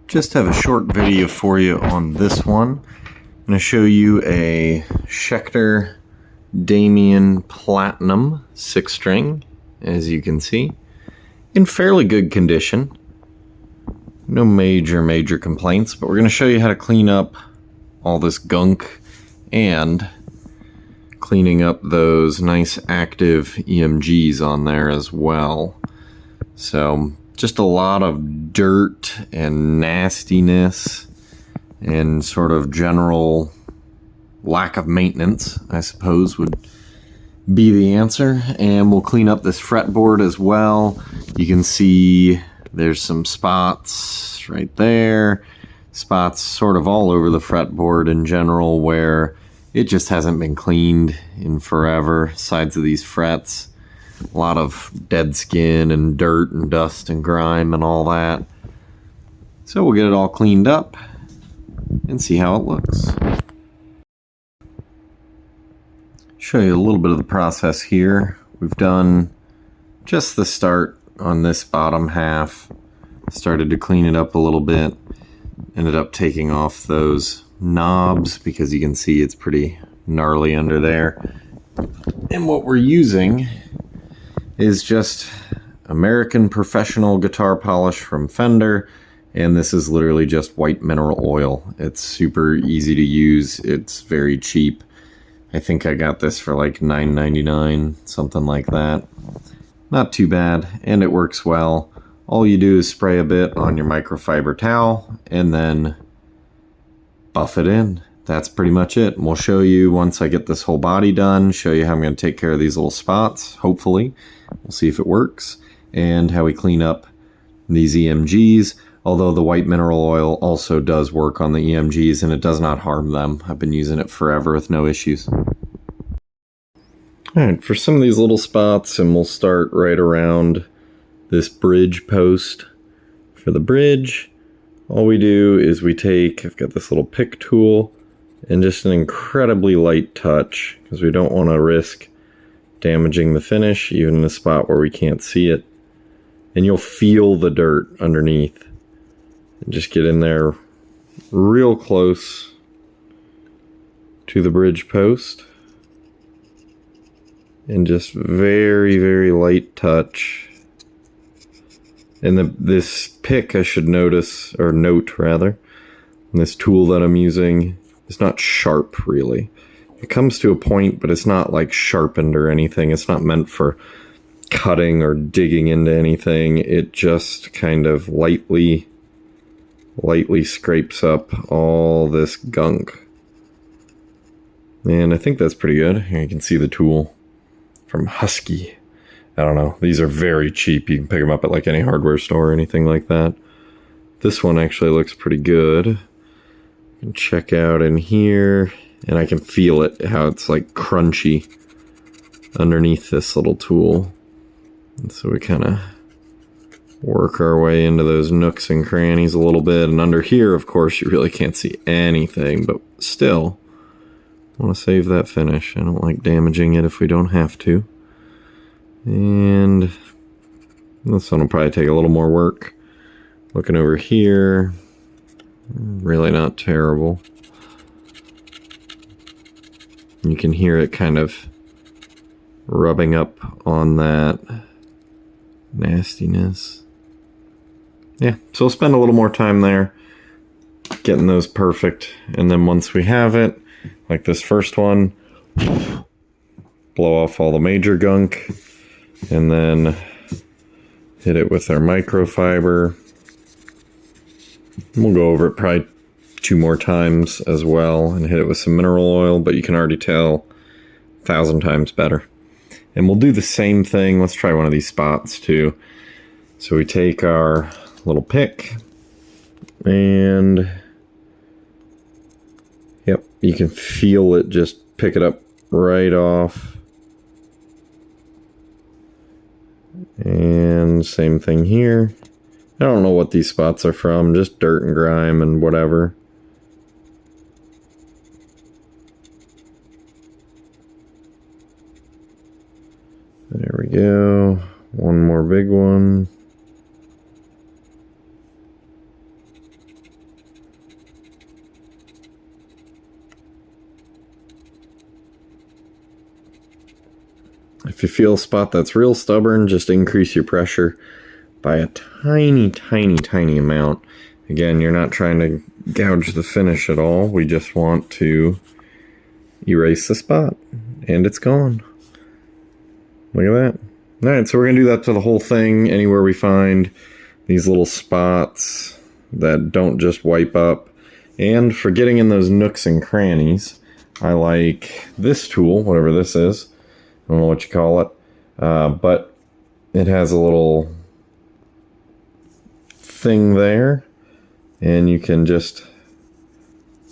Just have a short video for you on this one. I'm going to show you a Schecter Damien Platinum 6-string, as you can see, in fairly good condition. No major complaints, but we're going to show you how to clean up all this gunk and cleaning up those nice active EMGs on there as well. So just a lot of dirt and nastiness and sort of general lack of maintenance, I suppose, would be the answer. And we'll clean up this fretboard as well. You can see there's some spots right there, spots sort of all over the fretboard in general where it just hasn't been cleaned in forever. Sides of these frets, a lot of dead skin and dirt and dust and grime and all that. So we'll get it all cleaned up and see how it looks. Show you a little bit of the process here. We've done just the start on this bottom half. Started to clean it up a little bit. Ended up taking off those knobs because you can see it's pretty gnarly under there. And what we're using is just American Professional guitar polish from Fender, and this is literally just white mineral oil. It's super easy to use. It's very cheap. I think I got this for like $9.99, something like that. Not too bad, and it works well. All you do is spray a bit on your microfiber towel and then buff it in. That's pretty much it. And we'll show you once I get this whole body done, show you how I'm going to take care of these little spots, hopefully. We'll see if it works, and how we clean up these EMGs, although the white mineral oil also does work on the EMGs and it does not harm them. I've been using it forever with no issues. Alright, for some of these little spots, and we'll start right around this bridge post. For the bridge, all we do is we take, I've got this little pick tool, and just an incredibly light touch, because we don't want to risk damaging the finish, even in a spot where we can't see it. And you'll feel the dirt underneath. And just get in there real close to the bridge post. And just very light touch. And this pick, I should notice, or note rather, this tool that I'm using is not sharp really. It comes to a point, but it's not like sharpened or anything. It's not meant for cutting or digging into anything. It just kind of lightly scrapes up all this gunk. And I think that's pretty good. Here you can see the tool from Husky. I don't know. These are very cheap. You can pick them up at like any hardware store or anything like that. This one actually looks pretty good. You can check out in here. And I can feel it, how it's like crunchy underneath this little tool. And so we kind of work our way into those nooks and crannies a little bit. And under here, of course, you really can't see anything, but still, I want to save that finish. I don't like damaging it if we don't have to. And this one will probably take a little more work. Looking over here, really not terrible. You can hear it kind of rubbing up on that nastiness. Yeah, so we'll spend a little more time there getting those perfect. And then once we have it, like this first one, blow off all the major gunk and then hit it with our microfiber. We'll go over it probably 2 more times as well and hit it with some mineral oil, but you can already tell 1,000 times better. And we'll do the same thing. Let's try one of these spots too. So we take our little pick and yep, you can feel it just pick it up right off. And same thing here. I don't know what these spots are from, just dirt and grime and whatever. There we go. One more big one. If you feel a spot that's real stubborn, just increase your pressure by a tiny, tiny, tiny amount. Again, you're not trying to gouge the finish at all. We just want to erase the spot, and it's gone. Look at that. All right, so we're gonna do that to the whole thing. Anywhere we find these little spots that don't just wipe up. And for getting in those nooks and crannies, I like this tool, whatever this is. I don't know what you call it, but it has a little thing there, and you can just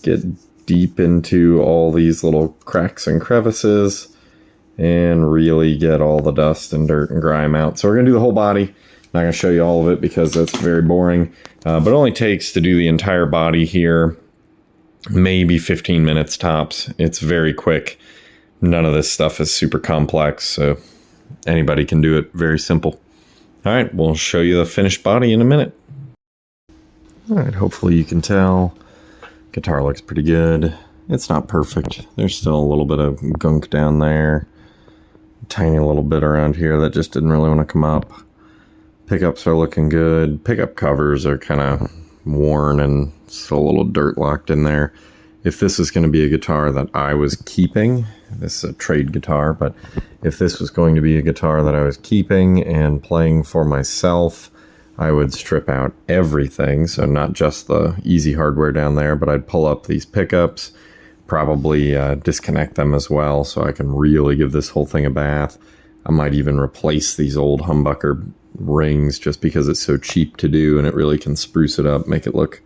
get deep into all these little cracks and crevices and really get all the dust and dirt and grime out. So we're gonna do the whole body. Not gonna show you all of it because that's very boring, but it only takes to do the entire body here maybe 15 minutes tops. It's very quick. None of this stuff is super complex, so anybody can do it. Very simple. All right, we'll show you the finished body in a minute. All right, hopefully you can tell. Guitar looks pretty good. It's not perfect. There's still a little bit of gunk down there. A tiny little bit around here that just didn't really want to come up. Pickups are looking good. Pickup covers are kind of worn and still a little dirt locked in there. If this is going to be a guitar that I was keeping, this is a trade guitar, but if this was going to be a guitar that I was keeping and playing for myself, I would strip out everything. So not just the easy hardware down there, but I'd pull up these pickups, probably disconnect them as well so I can really give this whole thing a bath. I might even replace these old humbucker rings just because it's so cheap to do, and it really can spruce it up, make it look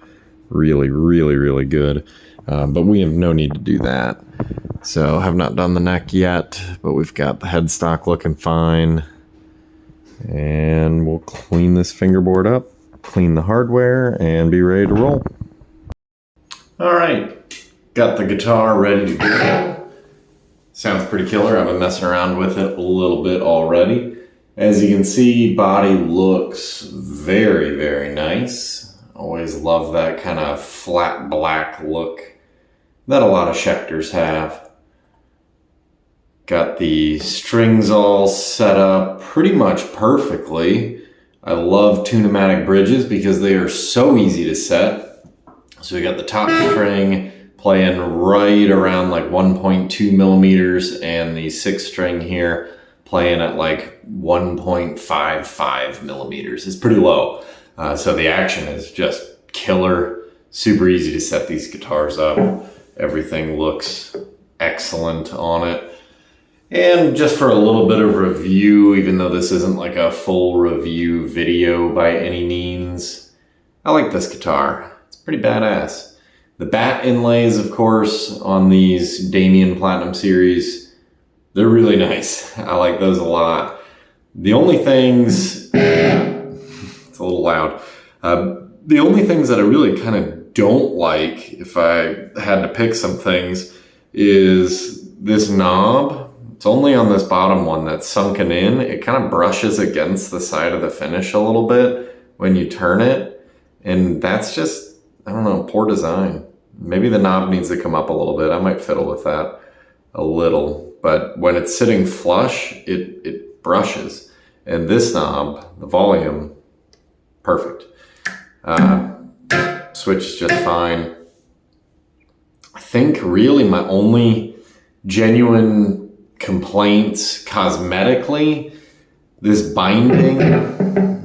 really, really, really good. But we have no need to do that. So have not done the neck yet, but we've got the headstock looking fine. And we'll clean this fingerboard up, clean the hardware, and be ready to roll. All right, got the guitar ready to go. Sounds pretty killer. I've been messing around with it a little bit already. As you can see, body looks very, very nice. Always love that kind of flat black look that a lot of Schecters have. Got the strings all set up pretty much perfectly. I love tunematic bridges because they are so easy to set. So we got the top string playing right around like 1.2 millimeters and the sixth string here playing at like 1.55 millimeters. It's pretty low. So the action is just killer. Super easy to set these guitars up. Everything looks excellent on it. And just for a little bit of review, even though this isn't like a full review video by any means, I like this guitar. It's pretty badass. The bat inlays, of course, on these Damien Platinum series, they're really nice. I like those a lot. The only things, it's a little loud. The only things that I really kind of don't like, if I had to pick some things, is this knob. It's only on this bottom one that's sunken in. It kind of brushes against the side of the finish a little bit when you turn it. And that's just, I don't know, poor design. Maybe the knob needs to come up a little bit. I might fiddle with that a little. But when it's sitting flush, it brushes. And this knob, the volume, perfect. Switch is just fine. I think really my only genuine complaints cosmetically, this binding,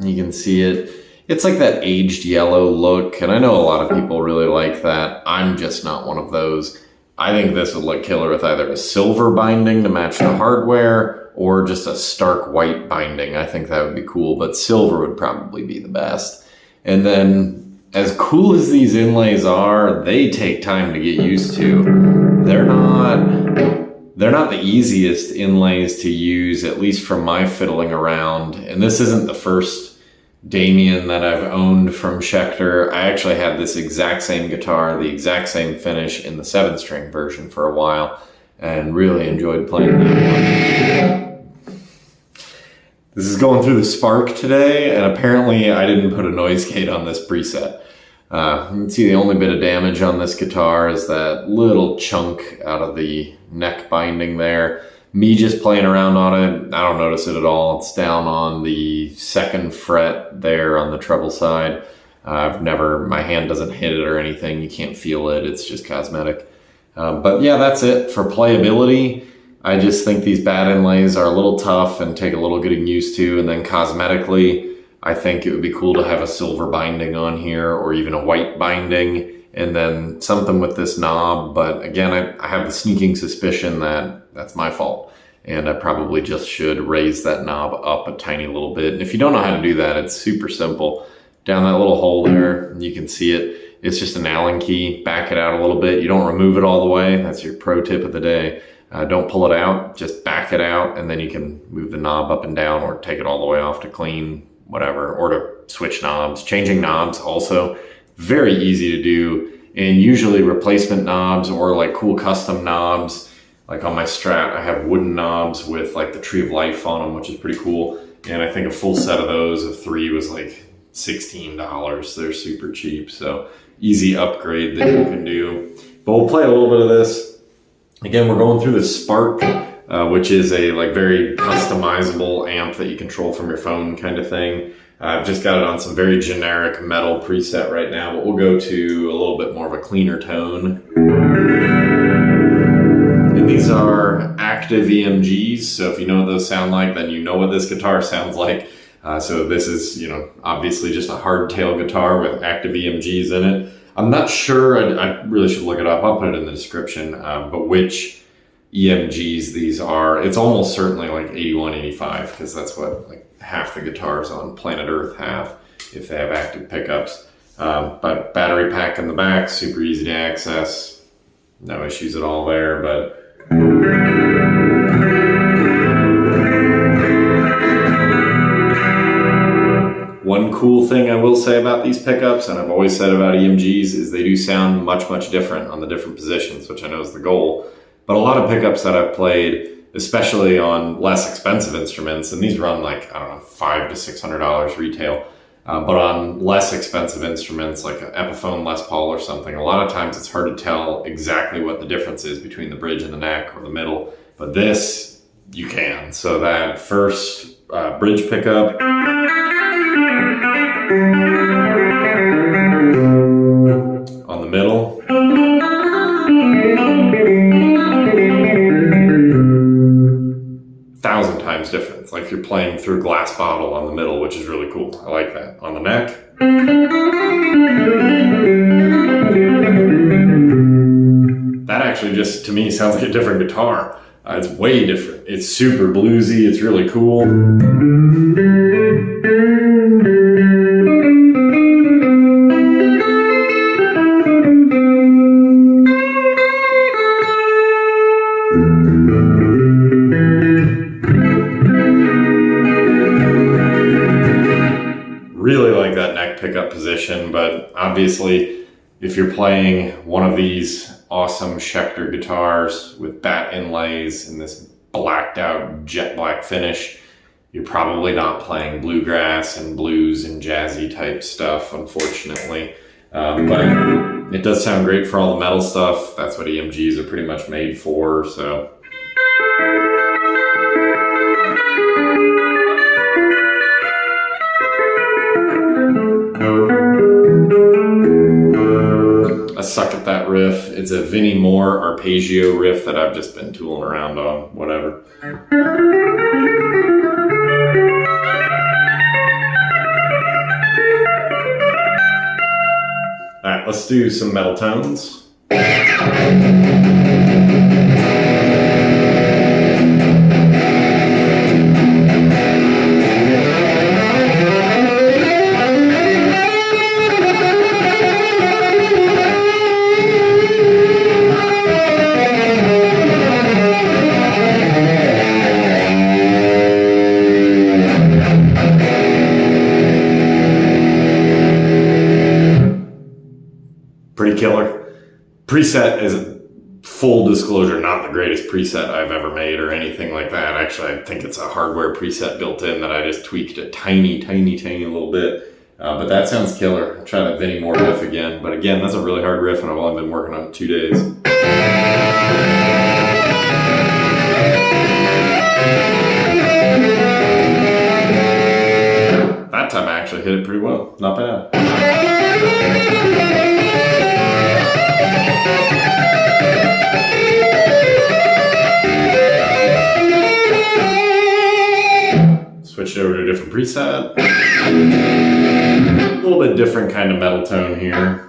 you can see it. It's like that aged yellow look, and I know a lot of people really like that. I'm just not one of those. I think this would look killer with either a silver binding to match the hardware or just a stark white binding. I think that would be cool, but silver would probably be the best. And then as cool as these inlays are, they take time to get used to. They're not the easiest inlays to use, at least from my fiddling around. And this isn't the first Damien that I've owned from Schecter. I actually had this exact same guitar, the exact same finish in the 7-string version for a while, and really enjoyed playing that one. This is going through the Spark today, and apparently I didn't put a noise gate on this preset. You can see the only bit of damage on this guitar is that little chunk out of the neck binding there. Me just playing around on it, I don't notice it at all. It's down on the 2nd fret there on the treble side. My hand doesn't hit it or anything. You can't feel it. It's just cosmetic. But yeah, that's it. For playability, I just think these bat inlays are a little tough and take a little getting used to. And then cosmetically, I think it would be cool to have a silver binding on here or even a white binding. And then something with this knob. But again, I have the sneaking suspicion that that's my fault. And I probably just should raise that knob up a tiny little bit. And if you don't know how to do that, it's super simple. Down that little hole there, you can see it. It's just an Allen key. Back it out a little bit. You don't remove it all the way. That's your pro tip of the day. Don't pull it out. Just back it out, and then you can move the knob up and down or take it all the way off to clean, whatever, or to switch knobs. Changing knobs also very easy to do. And usually replacement knobs or like cool custom knobs. Like on my Strat, I have wooden knobs with like the Tree of Life on them, which is pretty cool. And I think a full set of those of 3 was like $16. They're super cheap. So easy upgrade that you can do. But we'll play a little bit of this. Again, we're going through the Spark, which is a like very customizable amp that you control from your phone kind of thing. I've just got it on some very generic metal preset right now, but we'll go to a little bit more of a cleaner tone. And these are active EMGs, so if you know what those sound like, then you know what this guitar sounds like. So this is, obviously just a hardtail guitar with active EMGs in it. I'm not sure, I really should look it up. I'll put it in the description, but which EMGs these are. It's almost certainly like 81, 85, because that's what like half the guitars on planet Earth have, if they have active pickups. But battery pack in the back, super easy to access. No issues at all there, but one cool thing I will say about these pickups, and I've always said about EMGs, is they do sound much, much different on the different positions, which I know is the goal. But a lot of pickups that I've played, especially on less expensive instruments, and these run like, I don't know, $500 to $600 retail, but on less expensive instruments like an Epiphone Les Paul or something, a lot of times it's hard to tell exactly what the difference is between the bridge and the neck or the middle. But this, you can. So that first bridge pickup, on the middle, thousand times different. It's like you're playing through a glass bottle on the middle, which is really cool. I like that. On the neck, that actually just to me sounds like a different guitar. It's way different. It's super bluesy. It's really cool. Really like that neck pickup position, but obviously if you're playing one of these awesome Schecter guitars with bat inlays and this blacked out jet black finish, you're probably not playing bluegrass and blues and jazzy type stuff, unfortunately. But it does sound great for all the metal stuff. That's what EMGs are pretty much made for, so. I suck at that riff. It's a Vinnie Moore arpeggio riff that I've just been tooling around on, whatever. All right, let's do some metal tones. Pretty killer. Preset is, full disclosure, not the greatest preset I've ever made or anything like that. Actually, I think it's a hardware preset built in that I just tweaked a tiny little bit. But that sounds killer. I'll try that Vinnie Moore riff again. But again, that's a really hard riff and I've only been working on it 2 days. That time I actually hit it pretty well. Not bad. Switched over to a different preset. A little bit different kind of metal tone here.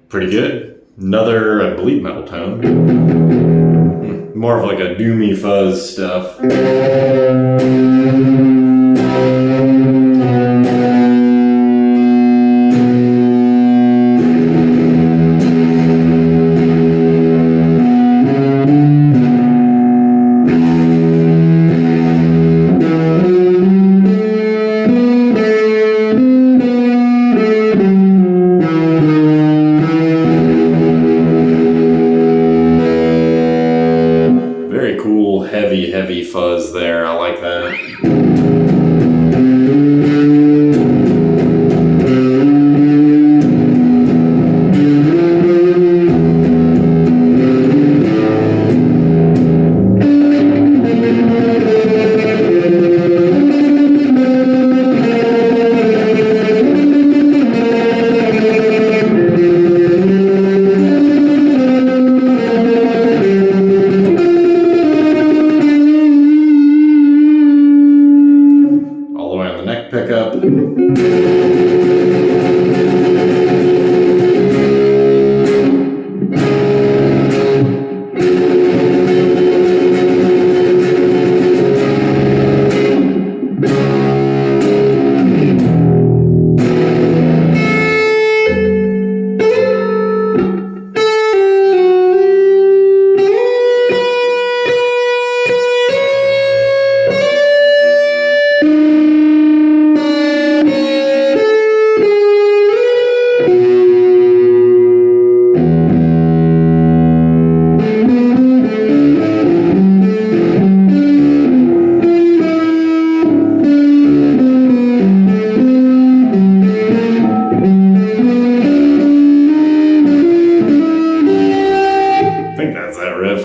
Pretty good. Another, I believe, metal tone. More of like a doomy fuzz stuff. Cool, heavy fuzz there. I like that. Pickup.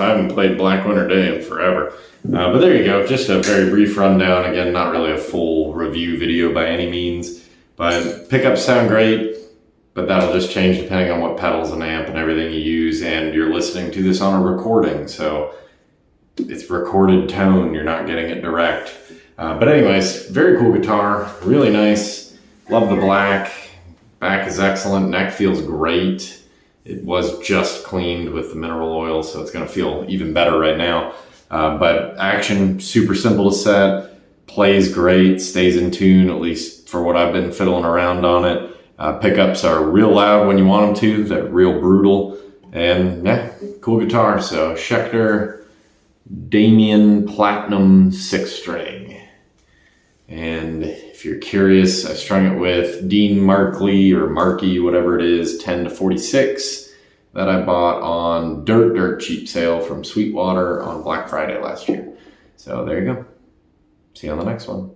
I haven't played Black Winter Day in forever. But there you go, just a very brief rundown. Again, not really a full review video by any means, but pickups sound great, but that'll just change depending on what pedals and amp and everything you use, and you're listening to this on a recording, so it's recorded tone, you're not getting it direct. But anyways, very cool guitar, really nice. Love the black, back is excellent, neck feels great. It was just cleaned with the mineral oil, so it's gonna feel even better right now. But action, super simple to set, plays great, stays in tune, at least for what I've been fiddling around on it. Pickups are real loud when you want them to, they're real brutal. And yeah, cool guitar. So Schecter Damien Platinum 6-string. And if you're curious, I strung it with Dean Markley or Markey, whatever it is, 10 to 46 that I bought on dirt cheap sale from Sweetwater on Black Friday last year. So there you go. See you on the next one.